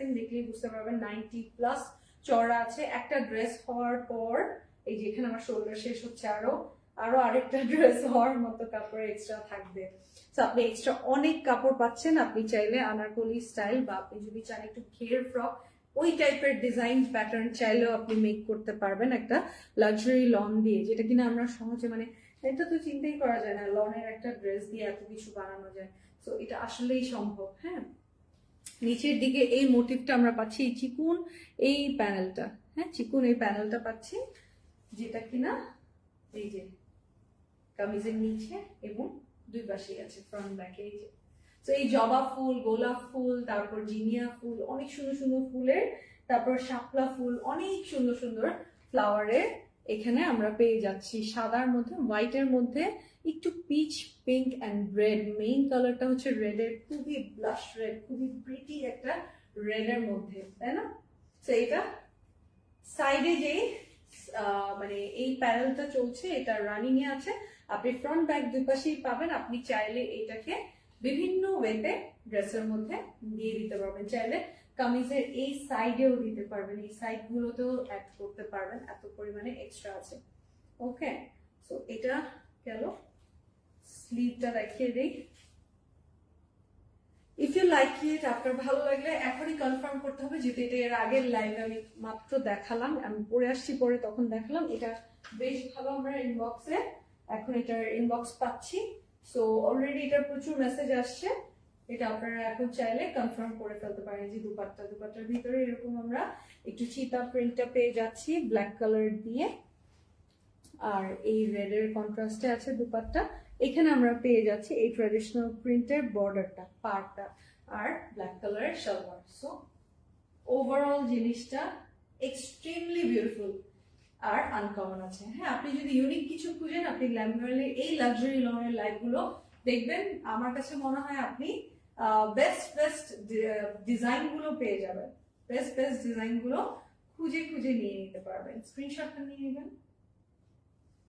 দেখেন, দেখলেই বুঝতে পারবেন 90+ চড়া আছে। একটা ড্রেস হওয়ার পর এই যে এখানে আমার শোল্ডার শেষ হচ্ছে, আরো আরেকটা ড্রেস হওয়ার মতো কাপড় এক্সট্রা থাকবে। তো আপনি এক্সট্রা অনেক কাপড় পাচ্ছেন। আপনি চাইলে আনারকলি স্টাইল বা আপনি যদি চান একটু ঘের ফ্রক ওই টাইপের ডিজাইন প্যাটার্ন চাইলেও আপনি মেক করতে পারবেন একটা লাক্সারি লন দিয়ে, যেটা কিনা আমরা সহজে মানে এটা তো চিন্তাই করা যায় না লনের একটা ড্রেস দিয়ে এত কিছু বানানো যায়। তো এটা আসলেই সম্ভব। হ্যাঁ, নিচের দিকে এই মোটিভটা আমরা পাচ্ছি, এই চিকুন এই প্যানেলটা, হ্যাঁ চিকুন এই প্যানেলটা পাচ্ছি, যেটা কিনা এই যে কামিজের নিচে এবং দুই পাশেই আছে ফ্রন্ট ব্যাকে। এই যে তো এই জবা ফুল, গোলাপ ফুল, তারপর জিনিয়া ফুল, অনেক সুন্দর সুন্দর ফুলের, তারপর শাপলা ফুল, অনেক সুন্দর সুন্দর ফ্লাওয়ারের এখানে আমরা পেয়ে যাচ্ছি। সাদার মধ্যে, হোয়াইটের মধ্যে একটু pitch pink and red, main কালারটা হচ্ছে রেডের, খুবই ব্লাশ রেড, খুবই প্রিটি একটা রেডের মধ্যে, তাই না? তো এটা সাইডে যে মানে এই প্যানেলটা চলছে, এটা রানিং এ আছে। আপনি ফ্রন্ট ব্যাক দুই পাশেই পাবেন। আপনি চাইলে এটাকে বিভিন্ন ওয়েতে ড্রেসের মধ্যে দিয়ে দিতে পারবেন। চাইলে কামিজের এই সাইডেও দিতে পারবেন, এই সাইড গুলোতেও অ্যাড করতে পারবেন, এত পরিমাণে এক্সট্রা আছে। ওকে, সো এটা গেল। স্লিভটা দেখিয়ে দিই। ইফ ইউ লাইক ইট, আপনার ভালো লাগলে এখনই কনফার্ম করতে হবে, যেহেতু এটা এর আগের লাইভে আমি মাত্র দেখালাম, আমি পরে আসছি পরে তখন দেখালাম। এটা বেশ ভালো, আমরা ইনবক্সে এখন এটার ইনবক্স পাচ্ছি। সো অলরেডি এটার প্রচুর মেসেজ আসছে। এটা আপনারা এখন চাইলে কনফার্ম করে ফেলতে পারেন। যে দুপাট্টার ভিতরে এরকম আমরা একটু চিতা প্রিন্টটা পেয়ে যাচ্ছি ব্ল্যাক কালার দিয়ে, আর এই রেড এর কন্ট্রাস্টে আছে দুপাট্টা। এখানে আমরা পেয়ে যাচ্ছি এই ট্র্যাডিশনাল প্রিন্টের বর্ডারটা, পাড়টা, আর ব্ল্যাক কালারের সালোয়ার। সো ওভারঅল জিনিসটা এক্সট্রিমলি বিউটিফুল আর আনকমন আছে। হ্যাঁ, আপনি যদি ইউনিক কিছু খুঁজেন, আপনি গ্ল্যামওয়ালের এই লাক্সারি লনের লাইভগুলো দেখবেন। আমার কাছে মনে হয় আপনি বেস্ট ডিজাইন গুলো পেয়ে যাবেন, বেস্ট ডিজাইন গুলো খুঁজে খুঁজে নিয়ে নিতে পারবেন। স্ক্রিনশটটা নিয়ে নেবেন।